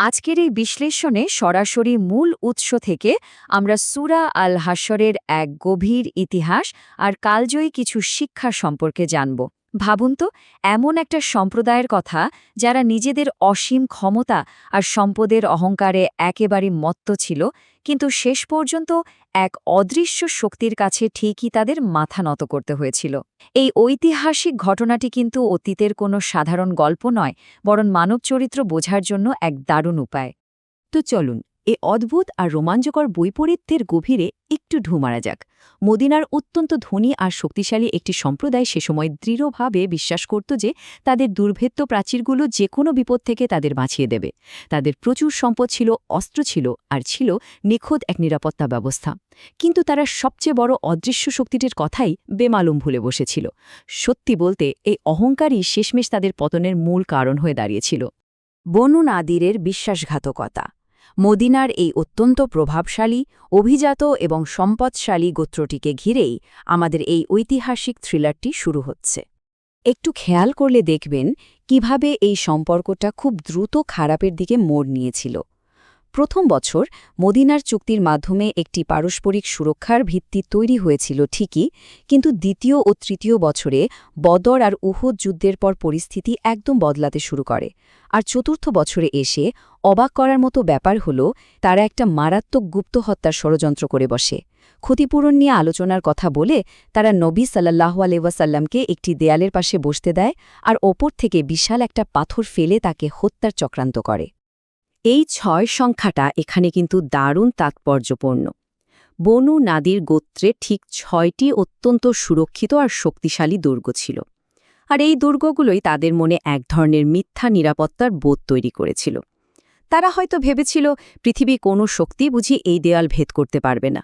আজকের এই বিশ্লেষণে সরাসরি মূল উৎস থেকে আমরা সূরা আল হাশরের এক গভীর ইতিহাস আর কালজয়ী কিছু শিক্ষা সম্পর্কে জানব। ভাবুন তো, এমন একটা সম্প্রদায়ের কথা যারা নিজেদের অসীম ক্ষমতা আর সম্পদের অহংকারে একেবারে মত্ত ছিল, কিন্তু শেষ পর্যন্ত এক অদৃশ্য শক্তির কাছে ঠিকই তাদের মাথা নত করতে হয়েছিল। এই ঐতিহাসিক ঘটনাটি কিন্তু অতীতের কোনো সাধারণ গল্প নয়, বরং মানব চরিত্র বোঝার জন্য এক দারুণ উপায়। তো চলুন এ অদ্ভুত আর রোমাঞ্চকর বৈপরীত্যের গভীরে একটু ঢু মারা যাক। মদিনার অত্যন্ত ধনী আর শক্তিশালী একটি সম্প্রদায় সে সময় দৃঢ়ভাবে বিশ্বাস করত যে তাদের দুর্ভেদ্য প্রাচীরগুলো যে কোনো বিপদ থেকে তাদের বাঁচিয়ে দেবে। তাদের প্রচুর সম্পদ ছিল, অস্ত্র ছিল, আর ছিল নিখুঁত এক নিরাপত্তা ব্যবস্থা। কিন্তু তারা সবচেয়ে বড় অদৃশ্য শক্তিটির কথাই বেমালুম ভুলে বসেছিল। সত্যি বলতে এই অহংকারই শেষমেশ তাদের পতনের মূল কারণ হয়ে দাঁড়িয়েছিল। বনু নাদিরের বিশ্বাসঘাতকতা। মদিনার এই অত্যন্ত প্রভাবশালী, অভিজাত এবং সম্পদশালী গোত্রটিকে ঘিরেই আমাদের এই ঐতিহাসিক থ্রিলারটি শুরু হচ্ছে। একটু খেয়াল করলে দেখবেন কিভাবে এই সম্পর্কটা খুব দ্রুত খারাপের দিকে মোড় নিয়েছিল। প্রথম বছর মদিনার চুক্তির মাধ্যমে একটি পারস্পরিক সুরক্ষার ভিত্তি তৈরি হয়েছিল ঠিকই, কিন্তু দ্বিতীয় ও তৃতীয় বছরে বদর আর উহুদ যুদ্ধের পর পরিস্থিতি একদম বদলাতে শুরু করে। আর চতুর্থ বছরে এসে অবাক করার মতো ব্যাপার হল, তারা একটা মারাত্মক গুপ্ত হত্যার ষড়যন্ত্র করে বসে। ক্ষতিপূরণ নিয়ে আলোচনার কথা বলে তারা নবী সাল্লাল্লাহু আলাইহি ওয়াসাল্লামকে একটি দেয়ালের পাশে বসতে দেয় আর ওপর থেকে বিশাল একটা পাথর ফেলে তাকে হত্যার চক্রান্ত করে। এই ৬ সংখ্যাটা এখানে কিন্তু দারুণ তাৎপর্যপূর্ণ। বনু নাদির গোত্রে ঠিক ৬টি অত্যন্ত সুরক্ষিত আর শক্তিশালী দুর্গ ছিল। আর এই দুর্গগুলোই তাদের মনে এক ধরনের মিথ্যা নিরাপত্তার বোধ তৈরি করেছিল। তারা হয়তো ভেবেছিল পৃথিবী কোনো শক্তি বুঝি এই দেয়াল ভেদ করতে পারবে না।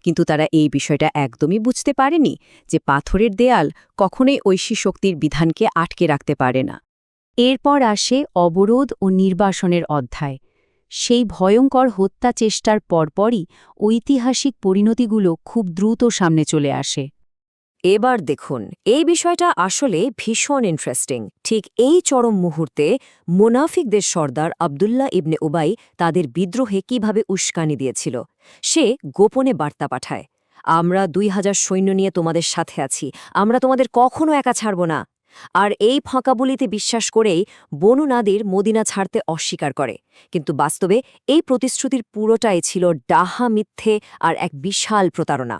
কিন্তু তারা এই বিষয়টা একদমই বুঝতে পারেনি যে পাথরের দেয়াল কখনোই ঐশী শক্তির বিধানকে আটকে রাখতে পারে না। এরপর আসে অবরোধ ও নির্বাসনের অধ্যায়। সেই ভয়ঙ্কর হত্যা চেষ্টার পরপরই ঐতিহাসিক পরিণতিগুলো খুব দ্রুত সামনে চলে আসে। এবার দেখুন, এই বিষয়টা আসলে ভীষণ ইন্টারেস্টিং। ঠিক এই চরম মুহূর্তে মুনাফিকদের সর্দার আবদুল্লাহ ইবনে উবাই তাদের বিদ্রোহে কিভাবে উস্কানি দিয়েছিল। সে গোপনে বার্তা পাঠায়, আমরা ২০০০ সৈন্য নিয়ে তোমাদের সাথে আছি, আমরা তোমাদের কখনো একা ছাড়ব না। আর এই ফাঁকাবুলিতে বিশ্বাস করেই বনু নাদির মদিনা ছাড়তে অস্বীকার করে। কিন্তু বাস্তবে এই প্রতিশ্রুতির পুরোটাই ছিল ডাহা মিথ্যে আর এক বিশাল প্রতারণা।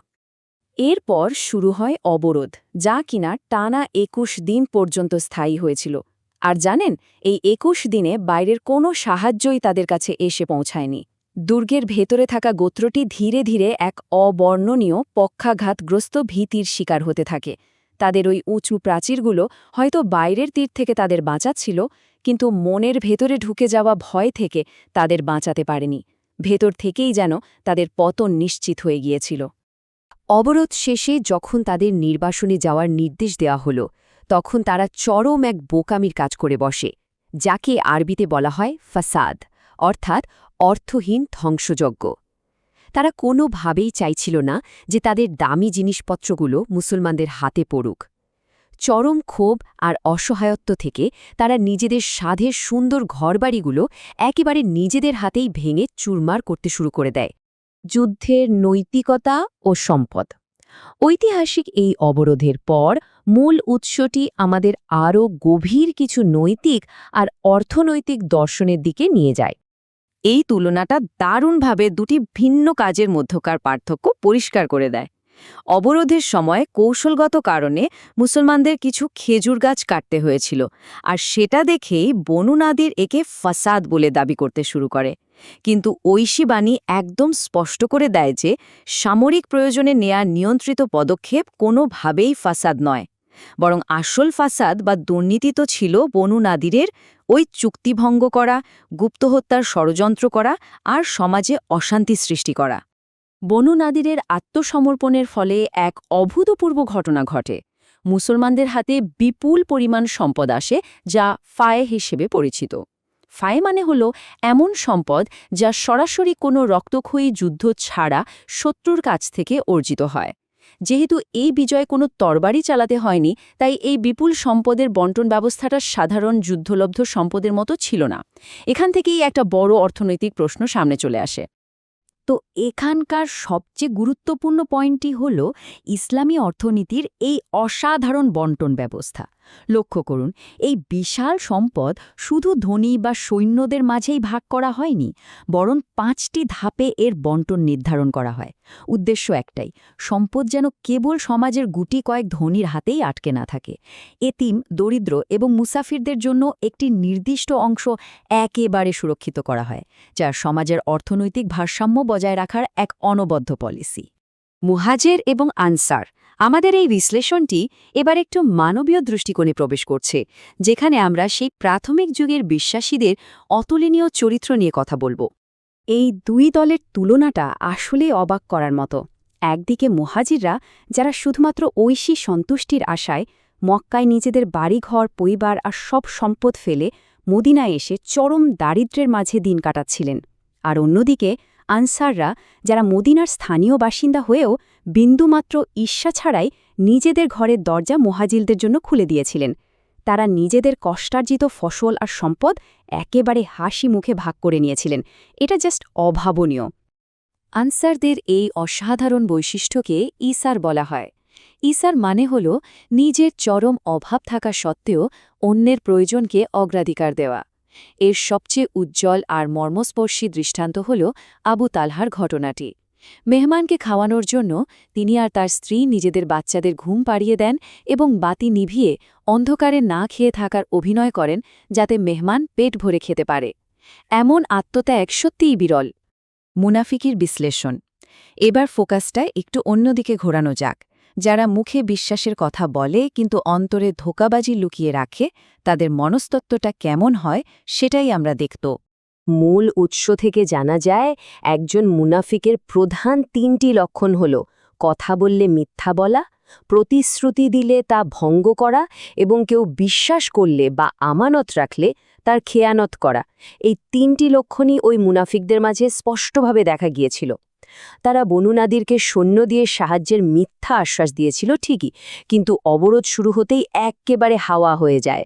এরপর শুরু হয় অবরোধ, যা কিনা টানা ২১ দিন পর্যন্ত স্থায়ী হয়েছিল। আর জানেন, এই ২১ দিনে বাইরের কোনো সাহায্যই তাদের কাছে এসে পৌঁছায়নি। দুর্গের ভেতরে থাকা গোত্রটি ধীরে ধীরে এক অবর্ণনীয় পক্ষাঘাতগ্রস্ত ভীতির শিকার হতে থাকে। তাদের ওই উঁচু প্রাচীরগুলো হয়তো বাইরের তীর থেকে তাদের বাঁচাচ্ছিল, কিন্তু মনের ভেতরে ঢুকে যাওয়া ভয় থেকে তাদের বাঁচাতে পারেনি। ভেতর থেকেই যেন তাদের পতন নিশ্চিত হয়ে গিয়েছিল। অবরোধ শেষে যখন তাদের নির্বাসনে যাওয়ার নির্দেশ দেওয়া হল, তখন তারা চরম এক বোকামির কাজ করে বসে, যাকে আরবিতে বলা হয় ফাসাদ, অর্থাৎ অর্থহীন ধ্বংসযজ্ঞ। তারা কোনোভাবেই চাইছিল না যে তাদের দামি জিনিসপত্রগুলো মুসলমানদের হাতে পড়ুক। চরম ক্ষোভ আর অসহায়ত্ব থেকে তারা নিজেদের সাধের সুন্দর ঘরবাড়িগুলো একেবারে নিজেদের হাতেই ভেঙে চুরমার করতে শুরু করে দেয়। যুদ্ধের নৈতিকতা ও সম্পদ। ঐতিহাসিক এই অবরোধের পর মূল উৎসটি আমাদের আরও গভীর কিছু নৈতিক আর অর্থনৈতিক দর্শনের দিকে নিয়ে যায়। এই তুলনাটা দারুণভাবে দুটি ভিন্ন কাজের মধ্যকার পার্থক্য পরিষ্কার করে দেয়। অবরোধের সময় কৌশলগত কারণে মুসলমানদের কিছু খেজুর গাছ কাটতে হয়েছিল, আর সেটা দেখেই বনু নাদির একে ফাসাদ বলে দাবি করতে শুরু করে। কিন্তু ঐশী বাণী একদম স্পষ্ট করে দেয় যে সামরিক প্রয়োজনে নেয়া নিয়ন্ত্রিত পদক্ষেপ কোনোভাবেই ফাসাদ নয়, বরং আসল ফাসাদ বা দুর্নীতি তো ছিল বনু নাদিরের ওই চুক্তিভঙ্গ করা, গুপ্তহত্যার ষড়যন্ত্র করা আর সমাজে অশান্তি সৃষ্টি করা। বনু নাদিরের আত্মসমর্পণের ফলে এক অভূতপূর্ব ঘটনা ঘটে। মুসলমানদের হাতে বিপুল পরিমাণ সম্পদ আসে, যা ফায়ে হিসেবে পরিচিত। ফায়ে মানে হল এমন সম্পদ যা সরাসরি কোনো রক্তক্ষয়ী যুদ্ধ ছাড়া শত্রুর কাছ থেকে অর্জিত হয়। যেহেতু এই বিজয়ে কোনো তরবারি চালাতে হয়নি, তাই এই বিপুল সম্পদের বন্টন ব্যবস্থাটা সাধারণ যুদ্ধলব্ধ সম্পদের মতো ছিল না। এখান থেকেই একটা বড় অর্থনৈতিক প্রশ্ন সামনে চলে আসে। তো এখানকার সবচেয়ে গুরুত্বপূর্ণ পয়েন্টটি হল ইসলামী অর্থনীতির এই অসাধারণ বন্টন ব্যবস্থা। লক্ষ্য করুন, এই বিশাল সম্পদ শুধু ধনী বা সৈন্যদের মাঝেই ভাগ করা হয়নি, বরং 5টি ধাপে এর বন্টন নির্ধারণ করা হয়। উদ্দেশ্য একটাই, সম্পদ যেন কেবল সমাজের গুটি কয়েক ধনীর হাতেই আটকে না থাকে। এতিম, দরিদ্র এবং মুসাফিরদের জন্য একটি নির্দিষ্ট অংশ একেবারে সুরক্ষিত করা হয়, যা সমাজের অর্থনৈতিক ভারসাম্য বজায় রাখার এক অনবদ্য পলিসি। মুহাজের এবং আনসার, আমাদের এই বিশ্লেষণটি এবার একটু মানবীয় দৃষ্টিকোণে প্রবেশ করছে, যেখানে আমরা সেই প্রাথমিক যুগের বিশ্বাসীদের অতুলনীয় চরিত্র নিয়ে কথা বলবো। এই দুই দলের তুলনাটা আসলেই অবাক করার মতো। একদিকে মুহাজিররা, যারা শুধুমাত্র ঐশী সন্তুষ্টির আশায় মক্কায় নিজেদের বাড়িঘর, পরিবার আর সব সম্পদ ফেলে মদিনায় এসে চরম দারিদ্র্যের মাঝে দিন কাটাচ্ছিলেন। আর অন্যদিকে আনসাররা, যারা মদিনার স্থানীয় বাসিন্দা হয়েও বিন্দুমাত্র ঈর্ষা ছাড়াই নিজেদের ঘরের দরজা মুহাজিরদের জন্য খুলে দিয়েছিলেন। তারা নিজেদের কষ্টার্জিত ফসল আর সম্পদ একেবারে হাসি মুখে ভাগ করে নিয়েছিলেন। এটা জাস্ট অভাবনীয়। আনসারদের এই অসাধারণ বৈশিষ্ট্যকে ইসার বলা হয়। ইসার মানে হল নিজের চরম অভাব থাকা সত্ত্বেও অন্যের প্রয়োজনকে অগ্রাধিকার দেওয়া। এর সবচেয়ে উজ্জ্বল আর মর্মস্পর্শী দৃষ্টান্ত হল আবু তালহার ঘটনাটি। মেহমানকে খাওয়ানোর জন্য তিনি আর তার স্ত্রী নিজেদের বাচ্চাদের ঘুম পাড়িয়ে দেন এবং বাতি নিভিয়ে অন্ধকারে না খেয়ে থাকার অভিনয় করেন, যাতে মেহমান পেট ভরে খেতে পারে। এমন আত্মত্যাগ সত্যিই বিরল। মুনাফিকির বিশ্লেষণ। এবার ফোকাসটা একটু অন্যদিকে ঘোরানো যাক। যারা মুখে বিশ্বাসের কথা বলে কিন্তু অন্তরে ধোঁকাবাজি লুকিয়ে রাখে, তাদের মনস্তত্ত্বটা কেমন হয় সেটাই আমরা দেখত। মূল উৎস থেকে জানা যায়, একজন মুনাফিকের প্রধান 3টি লক্ষণ হল কথা বললে মিথ্যা বলা, প্রতিশ্রুতি দিলে তা ভঙ্গ করা এবং কেউ বিশ্বাস করলে বা আমানত রাখলে তার খেয়ানত করা। এই 3টি লক্ষণই ওই মুনাফিকদের মাঝে স্পষ্টভাবে দেখা গিয়েছিল। তারা বনু নাদিরকে সৈন্য দিয়ে সাহায্যের মিথ্যা আশ্বাস দিয়েছিল ঠিকই, কিন্তু অবরোধ শুরু হতেই একেবারে হাওয়া হয়ে যায়।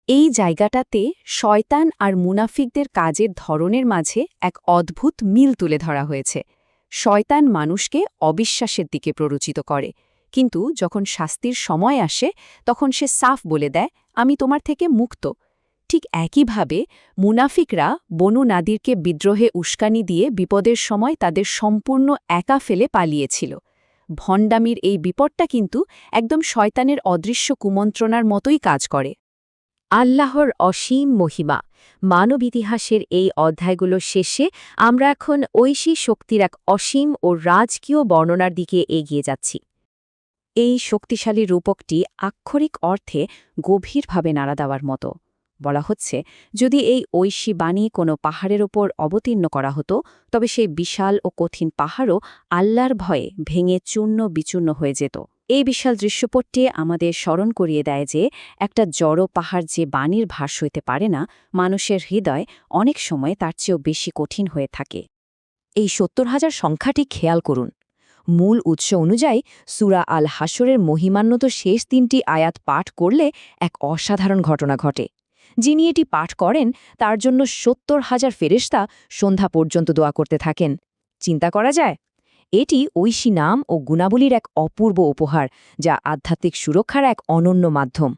এই জায়গাটাতে শয়তান আর মুনাফিকদের কাজের ধরনের মাঝে এক অদ্ভুত মিল তুলে ধরা হয়েছে। শয়তান মানুষকে অবিশ্বাসের দিকে প্ররোচিত করে, কিন্তু যখন শাস্তির সময় আসে তখন সে সাফ বলে দেয়, আমি তোমার থেকে মুক্ত। ঠিক একইভাবে মুনাফিকরা বনু নাদিরকে বিদ্রোহে উস্কানি দিয়ে বিপদের সময় তাদের সম্পূর্ণ একা ফেলে পালিয়েছিল। ভণ্ডামির এই বিপদটা কিন্তু একদম শয়তানের অদৃশ্য কুমন্ত্রণার মতোই কাজ করে। আল্লাহর অসীম মহিমা। মানব ইতিহাসের এই অধ্যায়গুলো শেষে আমরা এখন ঐশী শক্তির এক অসীম ও রাজকীয় বর্ণনার দিকে এগিয়ে যাচ্ছি। এই শক্তিশালী রূপকটি আক্ষরিক অর্থে গভীরভাবে নাড়া দেওয়ার মতো। বলা হচ্ছে, যদি এই ঐশী বাণী কোনো পাহাড়ের ওপর অবতীর্ণ করা হতো, তবে সেই বিশাল ও কঠিন পাহাড়ও আল্লাহর ভয়ে ভেঙে চূর্ণ বিচূর্ণ হয়ে যেত। এই বিশাল দৃশ্যপটটি আমাদের স্মরণ করিয়ে দেয় যে একটা জড় পাহাড় যে বাণীর ভার সইতে পারে না, মানুষের হৃদয় অনেক সময় তার চেয়েও বেশি কঠিন হয়ে থাকে। এই ৭০,০০০ সংখ্যাটি খেয়াল করুন। মূল উৎস অনুযায়ী সূরা আল হাশরের মহিমান্বিত শেষ 3টি আয়াত পাঠ করলে এক অসাধারণ ঘটনা ঘটে। যিনি এটি পাঠ করেন তার জন্য ৭০,০০০ ফেরেশতা সন্ধ্যা পর্যন্ত দোয়া করতে থাকেন। চিন্তা করা যায়? এটি ঐশী নাম ও গুণাবলীর এক অপূর্ব উপহার, যা আধ্যাত্মিক সুরক্ষার এক অনন্য মাধ্যম।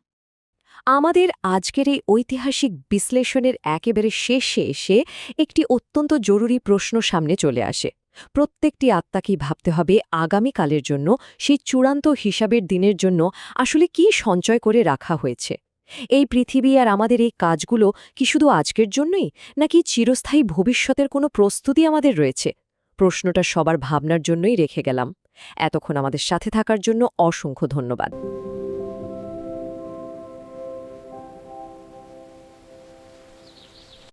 আমাদের আজকের এই ঐতিহাসিক বিশ্লেষণের একেবারে শেষে এসে একটি অত্যন্ত জরুরি প্রশ্ন সামনে চলে আসে। প্রত্যেকটি আত্মাকেই ভাবতে হবে আগামীকালের জন্য, সেই চূড়ান্ত হিসাবের দিনের জন্য আসলে কি সঞ্চয় করে রাখা হয়েছে। এই পৃথিবী আর আমাদের এই কাজগুলো কি শুধু আজকের জন্যই, নাকি চিরস্থায়ী ভবিষ্যতের কোনো প্রস্তুতি আমাদের রয়েছে? প্রশ্নটা সবার ভাবনার জন্যই রেখে গেলাম। এতক্ষণ আমাদের সাথে থাকার জন্য অসংখ্য ধন্যবাদ।